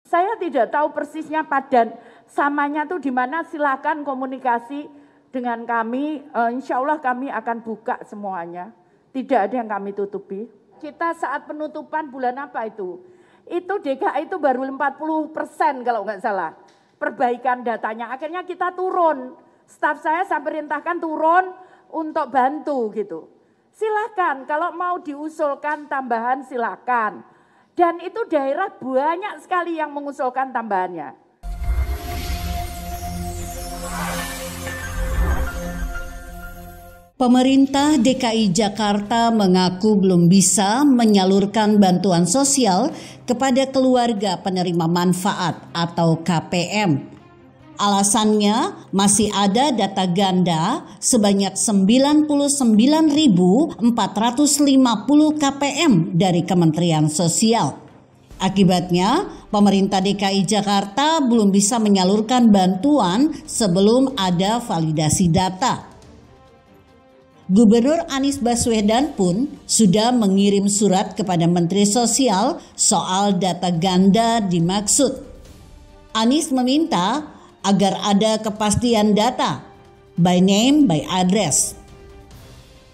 Saya tidak tahu persisnya padan samanya tuh di mana, silakan komunikasi dengan kami. Insya Allah kami akan buka semuanya. Tidak ada yang kami tutupi. Kita saat penutupan bulan apa itu? Itu DKI itu baru 40% kalau nggak salah. Perbaikan datanya. Akhirnya kita turun. Staf saya perintahkan turun untuk bantu gitu. Silakan kalau mau diusulkan tambahan silakan. Dan itu daerah banyak sekali yang mengusulkan tambahannya. Pemerintah DKI Jakarta mengaku belum bisa menyalurkan bantuan sosial kepada keluarga penerima manfaat atau KPM. Alasannya masih ada data ganda sebanyak 99.450 KPM dari Kementerian Sosial. Akibatnya, pemerintah DKI Jakarta belum bisa menyalurkan bantuan sebelum ada validasi data. Gubernur Anies Baswedan pun sudah mengirim surat kepada Menteri Sosial soal data ganda dimaksud. Anies meminta agar ada kepastian data, by name, by address.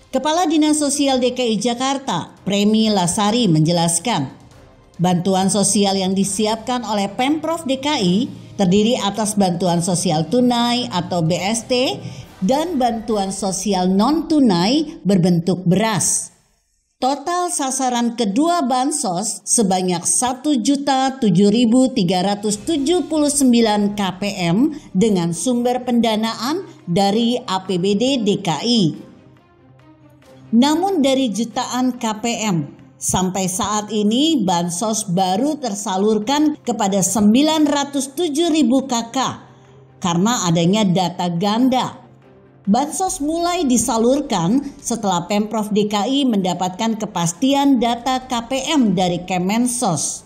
Kepala Dinas Sosial DKI Jakarta, Premi Lasari menjelaskan, bantuan sosial yang disiapkan oleh Pemprov DKI terdiri atas bantuan sosial tunai atau BST dan bantuan sosial non-tunai berbentuk beras. Total sasaran kedua bansos sebanyak 1.007.379 KPM dengan sumber pendanaan dari APBD DKI. Namun dari jutaan KPM, sampai saat ini bansos baru tersalurkan kepada 907.000 KK karena adanya data ganda. Bansos mulai disalurkan setelah Pemprov DKI mendapatkan kepastian data KPM dari Kemensos.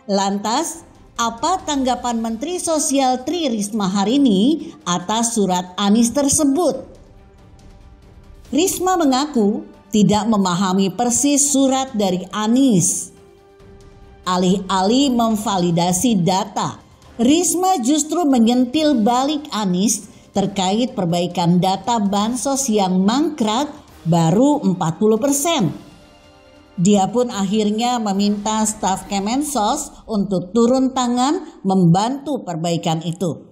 Lantas, apa tanggapan Menteri Sosial Tri Risma hari ini atas surat Anies tersebut? Risma mengaku tidak memahami persis surat dari Anies. Alih-alih memvalidasi data, Risma justru menyentil balik Anies terkait perbaikan data bansos yang mangkrak baru 40%. Dia pun akhirnya meminta staf Kemensos untuk turun tangan membantu perbaikan itu.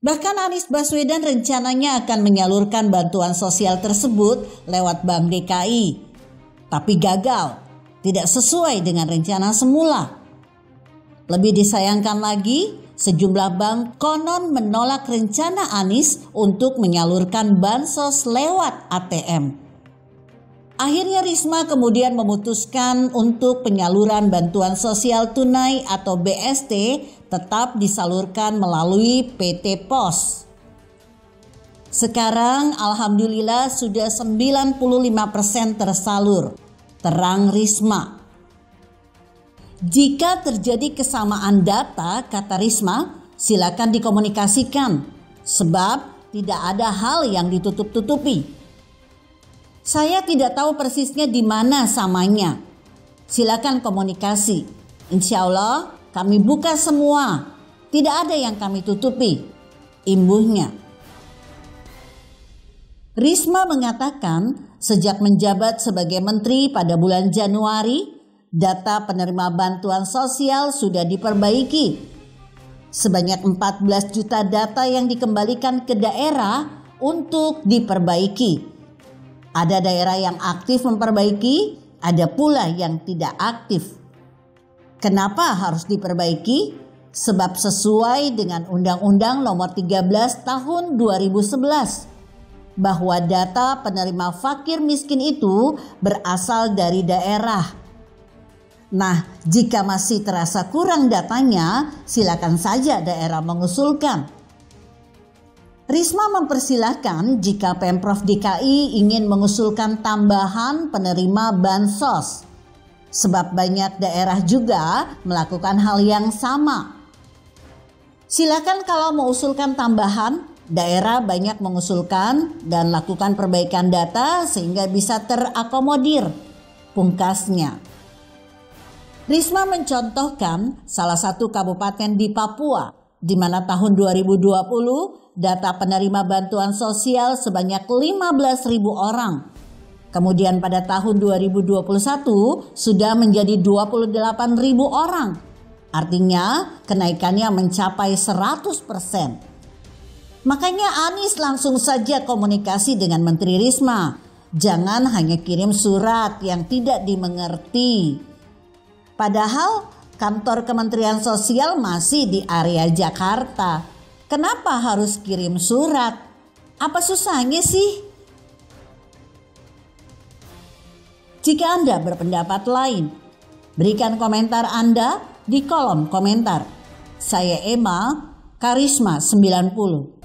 Bahkan Anies Baswedan rencananya akan menyalurkan bantuan sosial tersebut lewat Bank DKI. Tapi gagal, tidak sesuai dengan rencana semula. Lebih disayangkan lagi, sejumlah bank konon menolak rencana Anies untuk menyalurkan bansos lewat ATM. Akhirnya Risma kemudian memutuskan untuk penyaluran bantuan sosial tunai atau BST tetap disalurkan melalui PT POS. Sekarang alhamdulillah sudah 95% tersalur, terang Risma. Jika terjadi kesamaan data, kata Risma, silakan dikomunikasikan, sebab tidak ada hal yang ditutup-tutupi. Saya tidak tahu persisnya di mana samanya. Silakan komunikasi. Insya Allah kami buka semua. Tidak ada yang kami tutupi, imbuhnya. Risma mengatakan sejak menjabat sebagai menteri pada bulan Januari, data penerima bantuan sosial sudah diperbaiki. Sebanyak 14 juta data yang dikembalikan ke daerah untuk diperbaiki. Ada daerah yang aktif memperbaiki, ada pula yang tidak aktif. Kenapa harus diperbaiki? Sebab sesuai dengan Undang-Undang Nomor 13 Tahun 2011 bahwa data penerima fakir miskin itu berasal dari daerah. Nah, jika masih terasa kurang datanya, silakan saja daerah mengusulkan. Risma mempersilahkan jika Pemprov DKI ingin mengusulkan tambahan penerima bansos, sebab banyak daerah juga melakukan hal yang sama. Silakan kalau mengusulkan tambahan, daerah banyak mengusulkan dan lakukan perbaikan data sehingga bisa terakomodir, pungkasnya. Risma mencontohkan salah satu kabupaten di Papua, di mana tahun 2020 data penerima bantuan sosial sebanyak 15.000 orang. Kemudian pada tahun 2021 sudah menjadi 28.000 orang. Artinya kenaikannya mencapai 100%. Makanya Anies langsung saja komunikasi dengan Menteri Risma. Jangan hanya kirim surat yang tidak dimengerti. Padahal kantor Kementerian Sosial masih di area Jakarta. Kenapa harus kirim surat? Apa susahnya sih? Jika Anda berpendapat lain, berikan komentar Anda di kolom komentar. Saya Emma, Karisma 90.